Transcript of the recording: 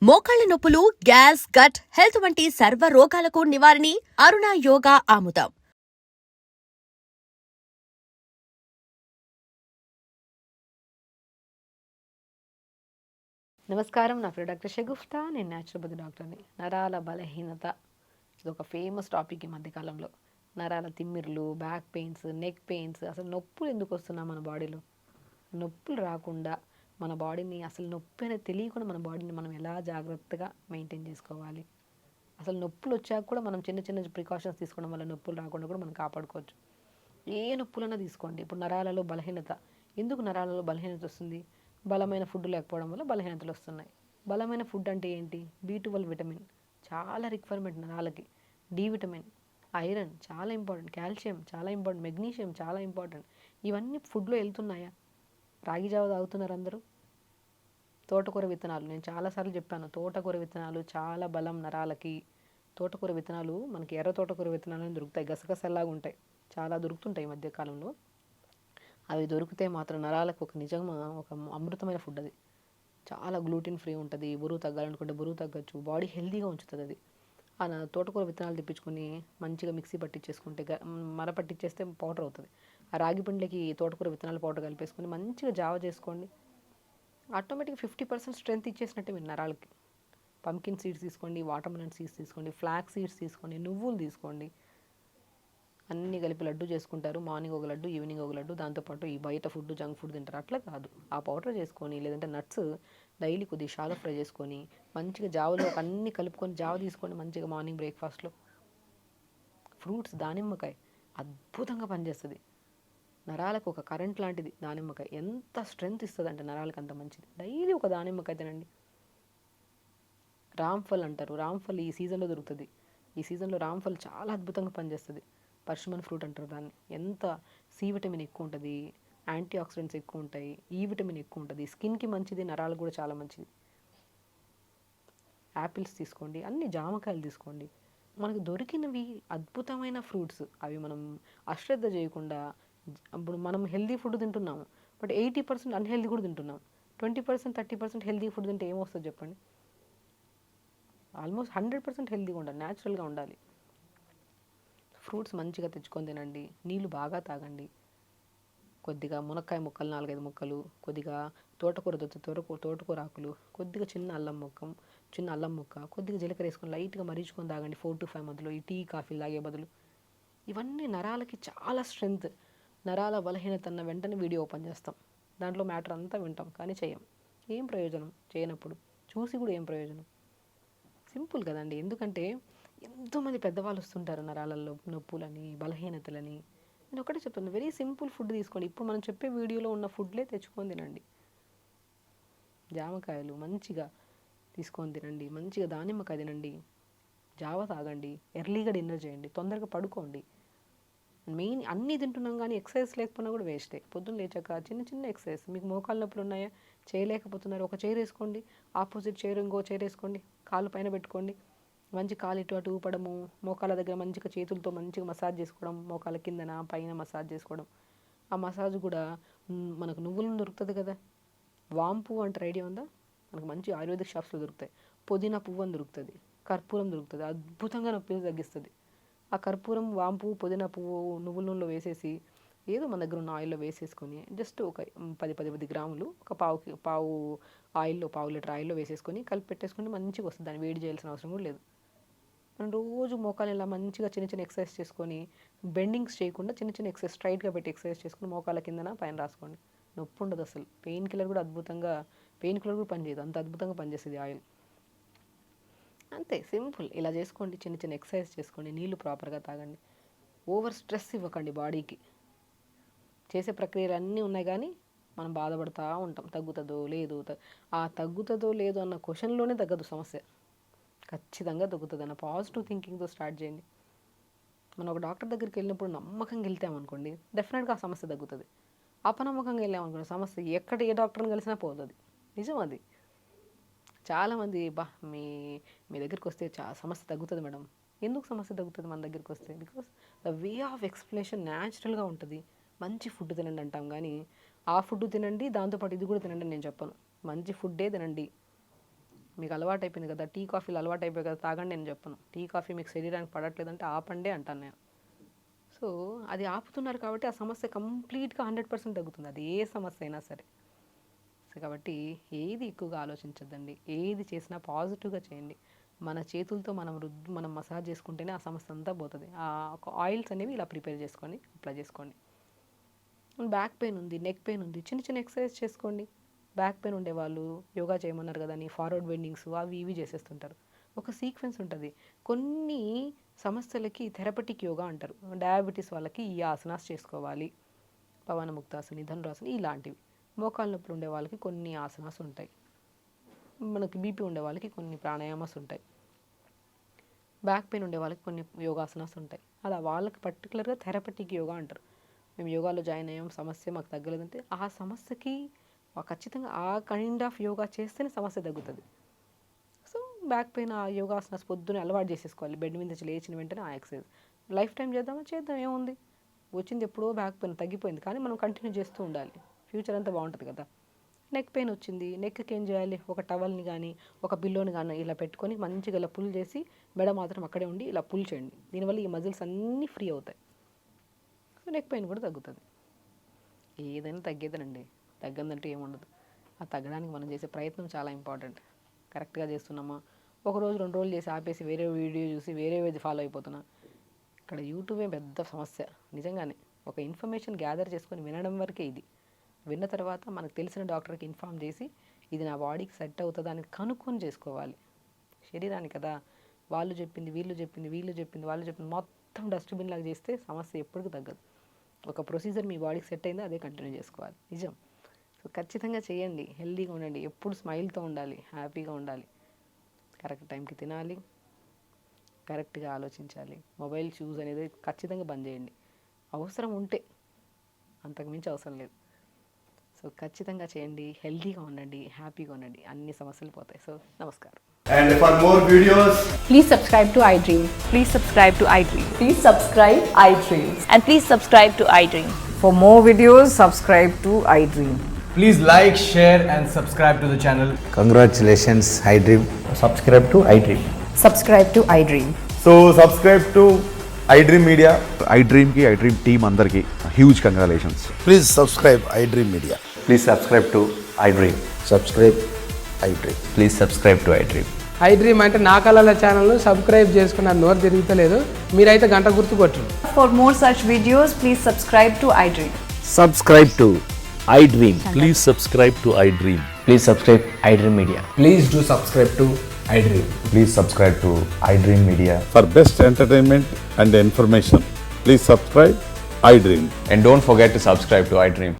మోకాళ్ల నొప్పులు, gas, gut health వంటి సర్వ రోగాలకు నివారణి అరుణ యోగా ఆముదం. నమస్కారం, నా పేరు డాక్టర్ షగుఫ్తా. నేను న్యాచురోపతి డాక్టర్ని. నరాల బలహీనత ఇది ఒక ఫేమస్ టాపిక్ ఈ మధ్యకాలంలో. నరాల తిమ్మిర్లు, బ్యాక్ పెయిన్స్, నెక్ పెయిన్స్, అసలు నొప్పులు ఎందుకు వస్తున్నాయి మన బాడీలో? నొప్పులు రాకుండా మన బాడీని, అసలు నొప్పి అనేది తెలియకుండా మన బాడీని మనం ఎలా జాగ్రత్తగా మెయింటైన్ చేసుకోవాలి? అసలు నొప్పులు వచ్చాక కూడా మనం చిన్న చిన్న ప్రికాషన్స్ తీసుకోవడం వల్ల నొప్పులు రాకుండా కూడా మనం కాపాడుకోవచ్చు. ఏ నొప్పులన్నా తీసుకోండి. ఇప్పుడు నరాలలో బలహీనత, ఎందుకు నరాలలో బలహీనత వస్తుంది? బలమైన ఫుడ్ లేకపోవడం వల్ల బలహీనతలు వస్తున్నాయి. బలమైన ఫుడ్ అంటే ఏంటి? B12 విటమిన్ చాలా రిక్వైర్మెంట్ నరాలకి. డి విటమిన్, ఐరన్ చాలా ఇంపార్టెంట్, కాల్షియం చాలా ఇంపార్టెంట్, మెగ్నీషియం చాలా ఇంపార్టెంట్. ఇవన్నీ ఫుడ్లో వెళ్తున్నాయా? రాగి జావ తాగుతున్నారు అందరూ. తోటకూర విత్తనాలు, నేను చాలాసార్లు చెప్పాను, తోటకూర విత్తనాలు చాలా బలం నరాలకి. తోటకూర విత్తనాలు మనకి ఎర్ర తోటకూర విత్తనాలు దొరుకుతాయి, గసగసలాగా ఉంటాయి, చాలా దొరుకుతుంటాయి ఈ మధ్యకాలంలో. అవి దొరికితే మాత్రం నరాలకు ఒక నిజంగా ఒక అమృతమైన ఫుడ్ అది. చాలా గ్లూటిన్ ఫ్రీ ఉంటుంది. బరువు తగ్గాలనుకుంటే బరువు తగ్గచ్చు, బాడీ హెల్తీగా ఉంచుతుంది అది. ఆ తోటకూర విత్తనాలు తెప్పించుకొని మంచిగా మిక్సీ పట్టించేసుకుంటే, మర పట్టించేస్తే పౌడర్ అవుతుంది. ఆ రాగి పిండికి తోటకూర విత్తనాల పౌడర్ కలిపేసుకొని మంచిగా జావ చేసుకోండి. ఆటోమేటిక్గా 50% స్ట్రెంత్ ఇచ్చేసినట్టే మీరు నరాలకి. పంకిన్ సీడ్స్ తీసుకోండి, వాటర్ మెలన్ సీడ్స్ తీసుకోండి, ఫ్లాక్ సీడ్స్ తీసుకోండి, నువ్వులు తీసుకోండి. అన్నీ కలిపి లడ్డు చేసుకుంటారు. మార్నింగ్ ఒక లడ్డు, ఈవినింగ్ ఒక లడ్డు. దాంతోపాటు ఈ బయట ఫుడ్, జంక్ ఫుడ్ తింటారు. అట్లా కాదు, ఆ పౌడర్ చేసుకొని, లేదంటే నట్స్ డైలీ కొద్దిగా షాలో ఫ్రై చేసుకొని మంచిగా జావలో అన్నీ కలుపుకొని జావ తీసుకోండి మంచిగా మార్నింగ్ బ్రేక్ఫాస్ట్లో. ఫ్రూట్స్, దానిమ్మకాయ అద్భుతంగా పనిచేస్తుంది. నరాలకు ఒక కరెంట్ లాంటిది దానిమ్మకాయ. ఎంత స్ట్రెంగ్త్ ఇస్తుంది అంటే నరాలకు అంత మంచిది. డైలీ ఒక దానిమ్మకాయ తినండి. రామ్ఫల్ అంటారు, రామ్ఫల్ ఈ సీజన్లో దొరుకుతుంది. ఈ సీజన్లో రామ్ఫల్ చాలా అద్భుతంగా పనిచేస్తుంది. పర్షమన్ ఫ్రూట్ అంటారు దాన్ని. ఎంత సి విటమిన్ ఎక్కువ ఉంటుంది, యాంటీ ఆక్సిడెంట్స్ ఎక్కువ ఉంటాయి, ఈ విటమిన్ ఎక్కువ ఉంటుంది, స్కిన్కి మంచిది, నరాలకు కూడా చాలా మంచిది. యాపిల్స్ తీసుకోండి, అన్ని జామకాయలు తీసుకోండి. మనకు దొరికినవి అద్భుతమైన ఫ్రూట్స్. అవి మనం అశ్రద్ధ చేయకుండా, ఇప్పుడు మనం హెల్దీ ఫుడ్ తింటున్నాము, బట్ 80% అన్హెల్దీ కూడా తింటున్నాం. 20%, 30% హెల్దీ ఫుడ్ తింటే ఏమొస్తుంది చెప్పండి? ఆల్మోస్ట్ 100% హెల్దీగా ఉండాలి, న్యాచురల్గా ఉండాలి. ఫ్రూట్స్ మంచిగా తెచ్చుకొని తినండి. నీళ్ళు బాగా తాగండి. కొద్దిగా మునక్కాయ ముక్కలు 4-5 ముక్కలు, కొద్దిగా తోటకూర తోటకూర ఆకులు, కొద్దిగా చిన్న అల్లం ముక్క, కొద్దిగా జీలకర్ర వేసుకొని లైట్గా మరిగించుకొని తాగండి 4 to 5 మధ్యలో, ఈ టీ కాఫీలు తాగే బదులు. ఇవన్నీ నరాలకి చాలా స్ట్రెంగ్త్. నరాల బలహీనత అన్న వెంటనే వీడియో ఓపెన్ చేస్తాం, దాంట్లో మ్యాటర్ అంతా వింటాం, కానీ చేయం. ఏం ప్రయోజనం చేయనప్పుడు? చూసి కూడా ఏం ప్రయోజనం? సింపుల్ కదండి. ఎందుకంటే ఎంతోమంది పెద్దవాళ్ళు వస్తుంటారు నరాలలో నొప్పులని, బలహీనతలని. నేను ఒకటే చెప్తాను, వెరీ సింపుల్ ఫుడ్ తీసుకోండి. ఇప్పుడు మనం చెప్పే వీడియోలో ఉన్న ఫుడ్లే తెచ్చుకొని తినండి. జామకాయలు మంచిగా తీసుకొని తినండి, మంచిగా దానిమ్మకాయ తినండి, జావ తాగండి, ఎర్లీగా డిన్నర్ చేయండి, తొందరగా పడుకోండి. మెయిన్ అన్నీ తింటున్నాం కానీ ఎక్సర్సైజ్ లేకపోయినా కూడా వేస్టే. పొద్దున్న లేచాక చిన్న చిన్న ఎక్సర్సైజ్. మీకు మోకాళ్ళ నొప్పులు ఉన్నాయా, చేయలేకపోతున్నారు, ఒక చైర్ వేసుకోండి, ఆపోజిట్ చైర్ ఇంకో చైర్ వేసుకోండి, కాళ్ళు పైన పెట్టుకోండి, మంచి కాలు ఇటు అటు ఊపడము, మోకాళ్ళ దగ్గర మంచిగా చేతులతో మంచిగా మసాజ్ చేసుకోవడం, మోకాళ్ళ కిందన పైన మసాజ్ చేసుకోవడం. ఆ మసాజ్ కూడా మనకు నువ్వులు దొరుకుతుంది కదా, వామ్ పువ్వు అంటే ఐడియా ఉందా? మనకు మంచి ఆయుర్వేదిక్ షాప్స్లో దొరుకుతాయి. పుదీనా పువ్వు అని దొరుకుతుంది, కర్పూరం దొరుకుతుంది, అద్భుతంగా నొప్పిని తగ్గిస్తుంది. ఆ కర్పూరం, వాంపు, పుదీనా పువ్వు నువ్వుల నూనెలో వేసేసి, ఏదో మన దగ్గర ఉన్న ఆయిల్లో వేసేసుకొని, జస్ట్ ఒక 10 గ్రాములు, ఒక పావు ఆయిల్లో, పావు లీటర్ ఆయిల్లో వేసేసుకొని కలిపి పెట్టేసుకుంటే మంచిగా వస్తుంది. దాన్ని వేడి చేయాల్సిన అవసరం కూడా లేదు. మనం రోజు మోకాలు ఇలా మంచిగా చిన్న చిన్న ఎక్సర్సైజ్ చేసుకొని, బెండింగ్స్ చేయకుండా చిన్న చిన్న ఎక్సర్సైజ్ స్ట్రైట్గా పెట్టి ఎక్సర్సైజ్ చేసుకుని మోకాల కిందన పైన రాసుకోండి. నొప్పి ఉండదు అసలు. పెయిన్ కిల్లర్ కూడా పనిచేయదు, అంత అద్భుతంగా పనిచేస్తుంది ఆయిల్. అంతే సింపుల్. ఇలా చేసుకోండి, చిన్న చిన్న ఎక్సర్సైజ్ చేసుకోండి, నీళ్ళు ప్రాపర్గా తాగండి. ఓవర్ స్ట్రెస్ ఇవ్వకండి బాడీకి. చేసే ప్రక్రియలు అన్నీ ఉన్నాయి కానీ మనం బాధపడుతూ ఉంటాం, తగ్గుతుందో లేదో అన్న క్వశ్చన్లోనే తగ్గదు సమస్య. ఖచ్చితంగా తగ్గుతుంది అన్న పాజిటివ్ థింకింగ్తో స్టార్ట్ చేయండి. మనం ఒక డాక్టర్ దగ్గరికి వెళ్ళినప్పుడు నమ్మకంగా వెళ్తామనుకోండి, డెఫినెట్గా ఆ సమస్య తగ్గుతుంది. అపనమ్మకంగా వెళ్ళామనుకోండి, సమస్య ఏ డాక్టర్ని కలిసినా పోతుంది. నిజం అది. చాలామంది మీ దగ్గరికి వస్తే సమస్య తగ్గుతుంది మేడం. ఎందుకు సమస్య తగ్గుతుంది మన దగ్గరికి వస్తే? Because the way of explanation న్యాచురల్గా ఉంటుంది. మంచి ఫుడ్ తినండి అంటాం కానీ, ఆ ఫుడ్ తినండి దాంతోపాటు ఇది కూడా తినండి నేను చెప్పను. మంచి ఫుడ్డే తినండి, మీకు అలవాటు అయిపోయింది కదా, టీ కాఫీలు అలవాటు అయిపోయి కదా తాగండి నేను చెప్పను. టీ కాఫీ మీకు శరీరానికి పడట్లేదంటే ఆపండి అంటాను నేను. సో అది ఆపుతున్నారు కాబట్టి ఆ సమస్య కంప్లీట్గా 100% తగ్గుతుంది, అది ఏ సమస్య అయినా సరే. సో కాబట్టి ఏది ఎక్కువగా ఆలోచించద్దండి, ఏది చేసినా పాజిటివ్గా చేయండి. మన చేతులతో మనం మసాజ్ చేసుకుంటేనే ఆ సమస్య అంతా పోతుంది. ఆ ఆయిల్స్ అనేవి ఇలా ప్రిపేర్ చేసుకొని అప్లై చేసుకోండి. బ్యాక్ పెయిన్ ఉంది, నెక్ పెయిన్ ఉంది, చిన్న చిన్న ఎక్సర్సైజ్ చేసుకోండి. బ్యాక్ పెయిన్ ఉండేవాళ్ళు యోగా చేయమన్నారు కదా అని ఫార్వర్డ్ బెండింగ్స్ అవి ఇవి చేసేస్తుంటారు. ఒక సీక్వెన్స్ ఉంటుంది. కొన్ని సమస్యలకి థెరపటిక్ యోగా అంటారు. డయాబెటీస్ వాళ్ళకి ఈ ఆసనాస్ చేసుకోవాలి, పవన ముక్తాసని, ధనురాసని ఇలాంటివి. మోకాళ్ళ నొప్పులు ఉండే వాళ్ళకి కొన్ని ఆసనాస్ ఉంటాయి, మనకి బీపీ ఉండే వాళ్ళకి కొన్ని ప్రాణాయామాస్ ఉంటాయి, బ్యాక్ పెయిన్ ఉండే వాళ్ళకి కొన్ని యోగాసనాస్ ఉంటాయి. అలా వాళ్ళకి పర్టికులర్గా థెరపటిక్ యోగా అంటారు. మేము యోగాలో జాయిన్ అయ్యాం, సమస్య మాకు తగ్గలేదంటే ఆ సమస్యకి ఖచ్చితంగా ఆ కైండ్ ఆఫ్ యోగా చేస్తేనే సమస్య తగ్గుతుంది. సో బ్యాక్ పెయిన్ ఆ యోగాసనాస్ పొద్దున్నే అలవాటు చేసేసుకోవాలి. బెడ్ మీద నుంచి లేచిన వెంటనే ఆ ఎక్సర్సైజ్ లైఫ్ టైం చేద్దాం, ఏముంది, వచ్చింది ఎప్పుడో బ్యాక్ పెయిన్ తగ్గిపోయింది, కానీ మనం కంటిన్యూ చేస్తూ ఉండాలి, ఫ్యూచర్ అంతా బాగుంటుంది కదా. నెక్ పెయిన్ వచ్చింది, నెక్కి ఏం చేయాలి, ఒక టవల్ని కానీ ఒక పిల్లోని కానీ ఇలా పెట్టుకొని మంచిగా ఇలా పుల్ చేసి మెడ మాత్రం అక్కడే ఉండి ఇలా పుల్ చేయండి. దీనివల్ల ఈ మజిల్స్ అన్నీ ఫ్రీ అవుతాయి. సో నెక్ పెయిన్ కూడా తగ్గుతుంది. ఏదైనా తగ్గేదేనండి, తగ్గదంటే ఏముండదు. ఆ తగ్గడానికి మనం చేసే ప్రయత్నం చాలా ఇంపార్టెంట్. కరెక్ట్గా చేస్తున్నామా, ఒకరోజు 2 రోజులు చేసి ఆపేసి వేరే వీడియో చూసి వేరేది ఫాలో అయిపోతున్నా, ఇక్కడ యూట్యూబే పెద్ద సమస్య. నిజంగానే ఒక ఇన్ఫర్మేషన్ గ్యాదర్ చేసుకొని వినడం వరకే ఇది. విన్న తర్వాత మనకు తెలిసిన డాక్టర్కి ఇన్ఫామ్ చేసి ఇది నా బాడీకి సెట్ అవుతుందా అని కనుక్కొని చేసుకోవాలి. శరీరానికి కదా, వాళ్ళు చెప్పింది వీళ్ళు చెప్పింది మొత్తం డస్ట్బిన్ లాగా చేస్తే సమస్య ఎప్పటికీ తగ్గదు. ఒక ప్రొసీజర్ మీ బాడీకి సెట్ అయిందో అదే కంటిన్యూ చేసుకోవాలి, నిజం. సో ఖచ్చితంగా చేయండి, హెల్తీగా ఉండండి, ఎప్పుడు స్మైల్తో ఉండాలి, హ్యాపీగా ఉండాలి, కరెక్ట్ టైంకి తినాలి, కరెక్ట్గా ఆలోచించాలి. మొబైల్ యూజ్ అనేది ఖచ్చితంగా బంద్ చేయండి, అవసరం ఉంటే, అంతకుమించి అవసరం లేదు. సో ఖచ్చితంగా చేయండి, హెల్తీగా ఉండండి, హ్యాపీగా ఉండండి, అన్ని సమస్యలు పోతాయి. సో నమస్కారం. And for more videos, Please subscribe to iDream. Please subscribe to iDream. Please subscribe iDream. And please subscribe to iDream. For more videos, subscribe to iDream. Please like, share and subscribe to the channel. Congratulations, iDream. Subscribe to iDream. Subscribe to iDream. so subscribe to iDream Media. iDream ki iDream team andarki huge congratulations. Please subscribe iDream Media. Please subscribe to iDream. Subscribe iDream. Please subscribe to iDream. iDream అంటే నా కళల ఛానల్ను subscribe చేసుకున్న నోరు తిరుగుతలేదు, మీరైతే గంట గుర్తు కొట్టండి. For more such videos, please subscribe to iDream. Subscribe to iDream. Please subscribe to iDream. Please subscribe iDream Media. Please do subscribe to iDream. Please subscribe to iDream Media. For best entertainment and information, please subscribe iDream. And don't forget to subscribe to iDream.